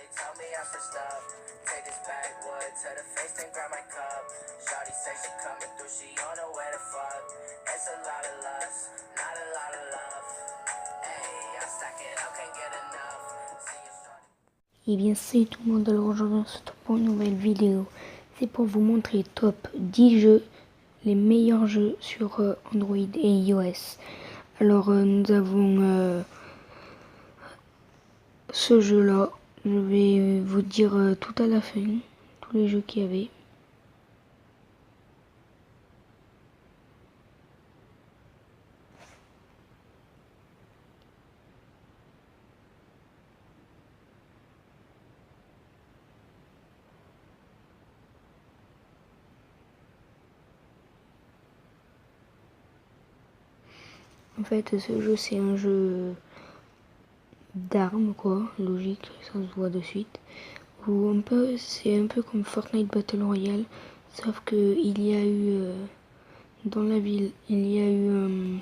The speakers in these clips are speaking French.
Shawty tell me I'm for stuff. Take this backwood to the face and grab my cup. Shawty say she coming through, she on her way to fuck. It's a lot of lust, not a lot of love. Hey, I stack it up, can't get enough. See you shawty. Et bien c'est tout le monde, alors aujourd'hui on se retrouve pour une nouvelle vidéo. C'est pour vous montrer top 10 jeux, les meilleurs jeux sur Android et iOS. Alors nous avons ce jeu là, je vais vous dire tout à la fin, tous les jeux qu'il y avait. En fait ce jeu c'est un jeu d'armes quoi, logique, ça se voit de suite. Où c'est un peu comme Fortnite Battle Royale, sauf que il y a eu dans la ville, il y a eu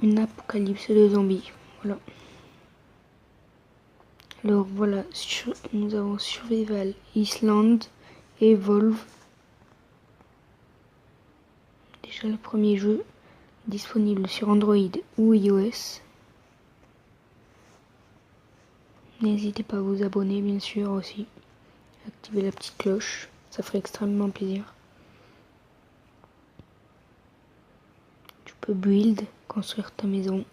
une apocalypse de zombies. Voilà. Alors voilà, nous avons Survival Island, Evolve. Déjà le premier jeu disponible sur Android ou iOS. N'hésitez pas à vous abonner bien sûr aussi. Activez la petite cloche, ça ferait extrêmement plaisir. Tu peux build, construire ta maison.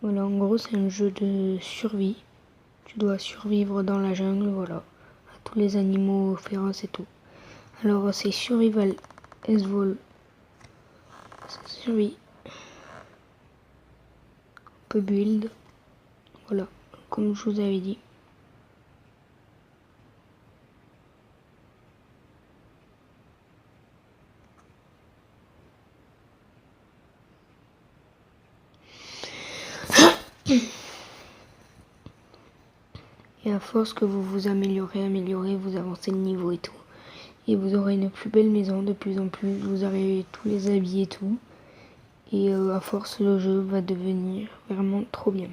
Voilà, en gros c'est un jeu de survie. Tu dois survivre dans la jungle, voilà, à tous les animaux féroces et tout. Alors c'est Survival Evolve. Survie. On peut build. Voilà, comme je vous avais dit. Et à force que vous vous améliorez, vous avancez le niveau et tout. Et vous aurez une plus belle maison de plus en plus. Vous aurez tous les habits et tout. Et à force, le jeu va devenir vraiment trop bien.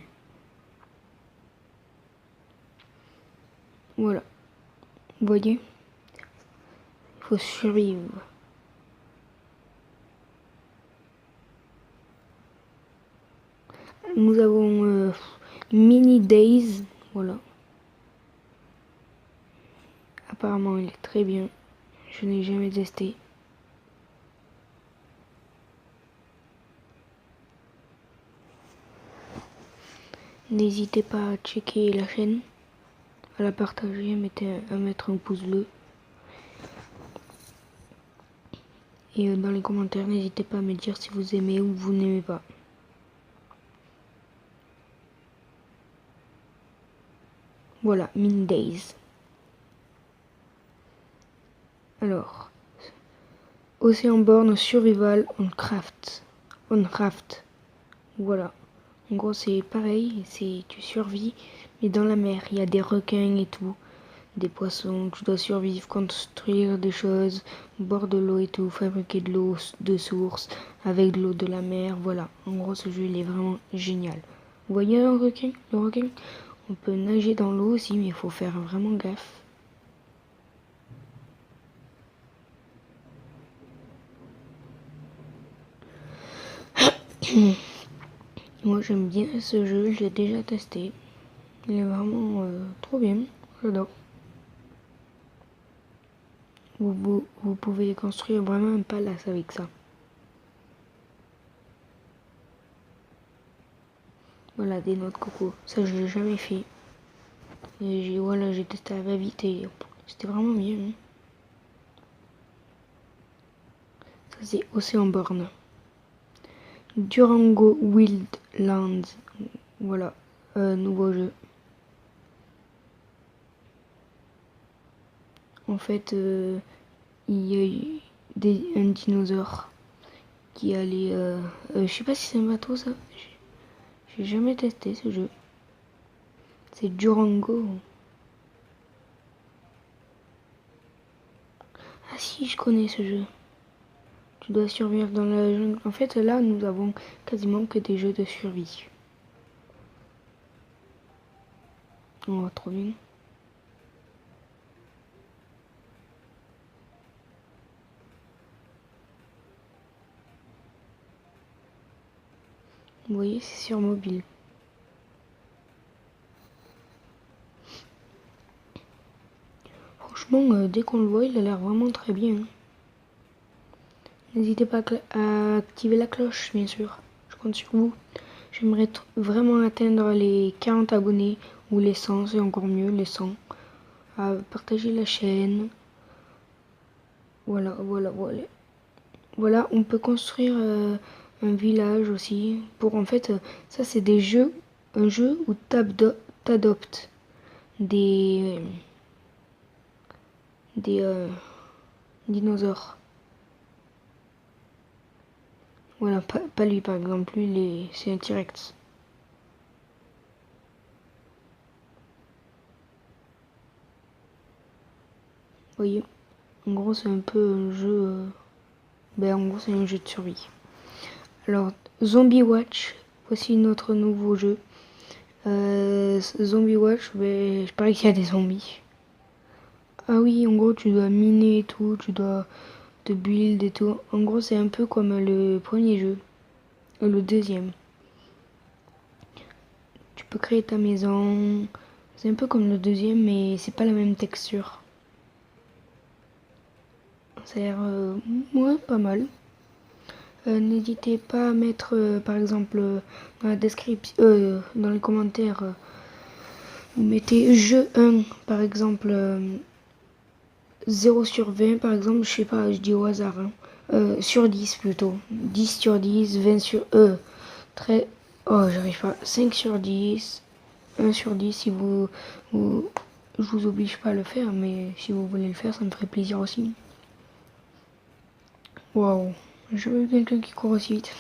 Voilà. Vous voyez? Il faut survivre. Nous avons Mini Days. Voilà. Apparemment, il est très bien. Je n'ai jamais testé. N'hésitez pas à checker la chaîne, à la partager, à mettre un pouce bleu. Et dans les commentaires, n'hésitez pas à me dire si vous aimez ou vous n'aimez pas. Voilà, Mini Days. Alors, Oceanborn Survival on Raft. Voilà. En gros, c'est pareil, tu survis, mais dans la mer, il y a des requins et tout, des poissons, tu dois survivre, construire des choses, au bord de l'eau et tout, fabriquer de l'eau de source, avec de l'eau de la mer, voilà. En gros, ce jeu, il est vraiment génial. Vous voyez le requin, on peut nager dans l'eau aussi, mais il faut faire vraiment gaffe. Moi j'aime bien ce jeu, je l'ai déjà testé. Il est vraiment trop bien, j'adore. Vous pouvez construire vraiment un palace avec ça. Voilà, des noix de coco, ça je l'ai jamais fait. Et voilà, j'ai testé à la va-vite et c'était vraiment bien. Hein. Ça c'est Oceanborn. Durango Wildlands, voilà, nouveau jeu. En fait, il y a eu un dinosaure qui allait... je sais pas si c'est un bateau ça. J'ai jamais testé ce jeu. C'est Durango. Ah si, je connais ce jeu. Tu dois survivre dans la jungle. En fait, là, nous avons quasiment que des jeux de survie. Oh, trop bien. Vous voyez, c'est sur mobile. Franchement, dès qu'on le voit, il a l'air vraiment très bien. N'hésitez pas à activer la cloche, bien sûr. Je compte sur vous. J'aimerais vraiment atteindre les 40 abonnés, ou les 100, c'est encore mieux, les 100. À partager la chaîne. Voilà. Voilà, on peut construire un village aussi. Pour en fait, ça c'est des jeux, un jeu où t'adoptes des dinosaures. Voilà, pas lui par exemple, lui c'est un T-Rex. Vous voyez, en gros c'est un peu un jeu, en gros c'est un jeu de survie. Alors, Zombie Watch, voici notre nouveau jeu. Zombie Watch, je parie qu'il y a des zombies. Ah oui, en gros tu dois miner et tout, tu dois te build et tout. En gros c'est un peu comme le premier jeu, le deuxième. Tu peux créer ta maison, c'est un peu comme le deuxième mais c'est pas la même texture. Ça a l'air pas mal. N'hésitez pas à mettre par exemple dans la description, dans les commentaires, vous mettez jeu 1 par exemple 0 sur 20 par exemple, je sais pas, je dis au hasard, sur 10 plutôt, 10 sur 10, 20 sur très, oh j'arrive pas, 5 sur 10, 1 sur 10 si je vous oblige pas à le faire, mais si vous voulez le faire ça me ferait plaisir aussi. Waouh, j'ai vu quelqu'un qui court aussi vite.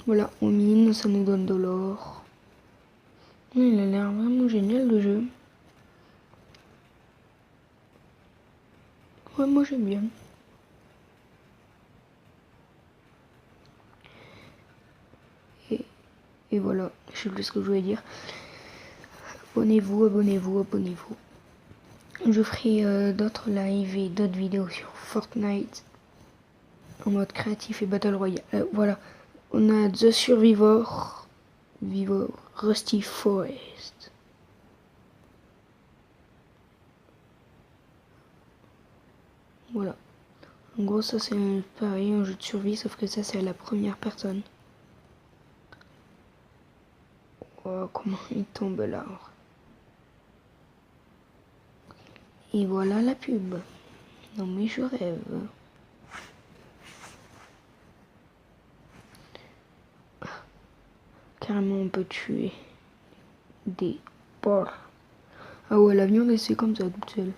Voilà, on mine, ça nous donne de l'or. Il a l'air vraiment génial le jeu. Ouais, moi j'aime bien. Et voilà, je sais plus ce que je voulais dire. Abonnez-vous. Je ferai d'autres lives et d'autres vidéos sur Fortnite en mode créatif et Battle Royale. Voilà, on a The Survivor, Rusty Forest. Voilà. En gros, ça c'est pareil, un jeu de survie, sauf que ça c'est à la première personne. Oh, comment il tombe là. Et voilà la pub. Non mais je rêve. Carrément on peut tuer des porcs. Ah ouais, la viande c'est comme ça toute seule.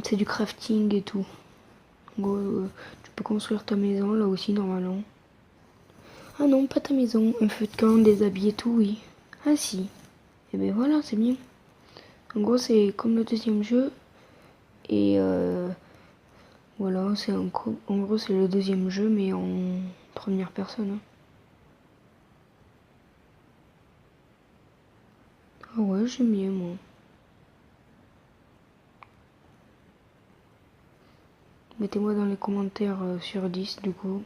C'est du crafting et tout. En gros, tu peux construire ta maison là aussi normalement. Ah non, pas ta maison. Un feu de camp, des habits et tout, oui. Ah si. Et ben voilà, c'est bien. En gros, c'est comme le deuxième jeu. Et voilà, en gros, c'est le deuxième jeu, mais en première personne. Hein. Ah ouais, j'aime bien, moi. Mettez-moi dans les commentaires sur 10, du coup.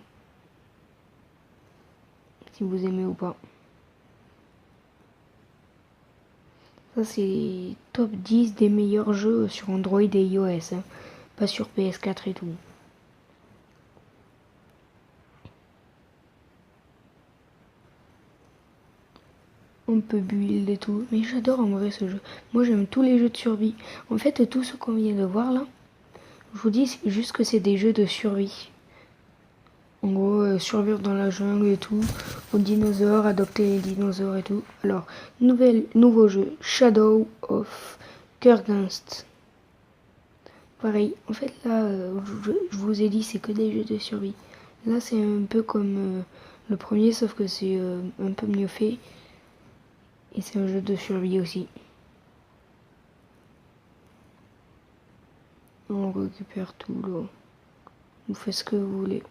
Si vous aimez ou pas. Ça, c'est top 10 des meilleurs jeux sur Android et iOS. Hein. Pas sur PS4 et tout. On peut build et tout. Mais j'adore en vrai ce jeu. Moi, j'aime tous les jeux de survie. En fait, tout ce qu'on vient de voir là, je vous dis juste que c'est des jeux de survie. En gros, survivre dans la jungle et tout, aux dinosaures, adopter les dinosaures et tout. Alors, nouveau jeu, Shadow of Kurganst. Pareil, en fait là, je vous ai dit c'est que des jeux de survie. Là c'est un peu comme le premier sauf que c'est un peu mieux fait. Et c'est un jeu de survie aussi. On récupère tout là. Vous faites ce que vous voulez.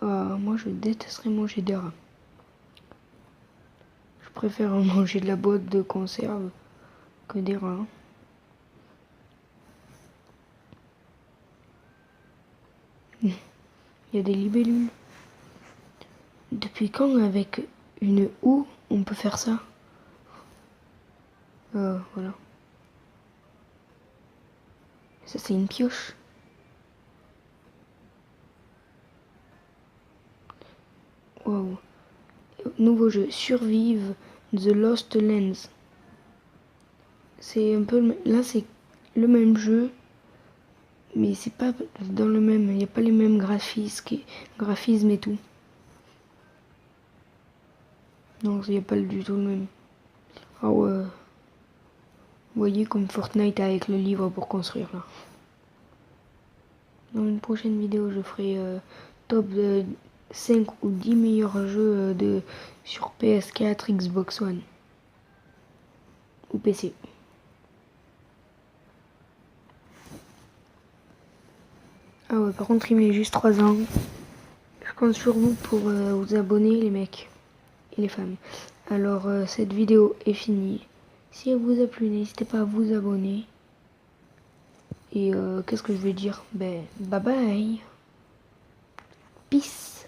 Ah, moi je détesterais manger des rats. Je préfère manger de la boîte de conserve que des rats. Il y a des libellules. Depuis quand avec une houe on peut faire ça? Voilà. Ça c'est une pioche. Waouh. Nouveau jeu, Survive The Lost Lands. C'est un peu... Là c'est le même jeu. Mais c'est pas dans le même... Il n'y a pas les mêmes graphismes et tout. Non, il n'y a pas du tout le même. Ah ouais. Vous voyez comme Fortnite avec le livre pour construire là. Dans une prochaine vidéo, je ferai top 5 ou 10 meilleurs jeux sur PS4, Xbox One ou PC. Ah ouais, par contre, il met juste 3 ans. Je compte sur vous pour vous abonner, les mecs et les femmes. Alors, cette vidéo est finie. Si elle vous a plu, n'hésitez pas à vous abonner. Et qu'est-ce que je vais dire? Ben, bye bye. Peace.